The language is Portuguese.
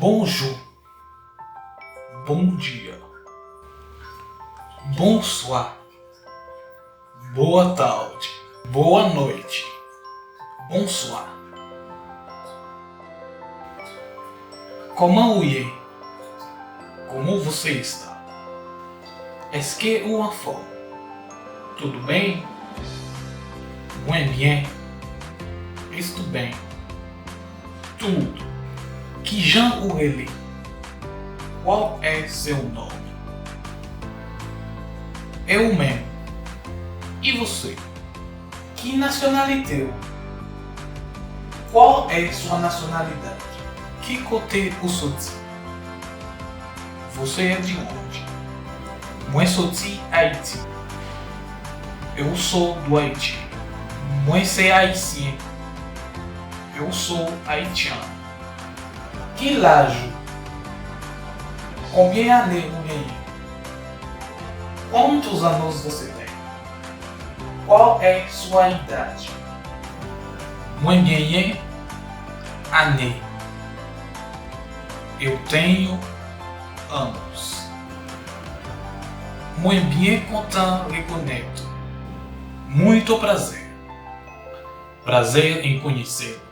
Bonjour, bom dia, bonsoir, boa tarde, boa noite, bonsoir. Comment vous êtes? Como você está? Est-ce que ou en forme? Tudo bem? Muito bem. Estou bem. Tudo. Que Jean ou ele? Qual é seu nome? Eu mesmo. E você? Que nacionalité? Qual é sua nacionalidade? Que côté vous sorti? Você é de onde? Moi sorti Haïti. Eu sou do Haiti. Moi c'est haïtien. Eu sou haitiano. Que l'âge? Combien d'années vous avez? Quantos anos você tem? Qual é sua idade? Moi ganhei année. Eu tenho anos. Muito bien content de connaître. Muito prazer. Prazer em conhecê-lo.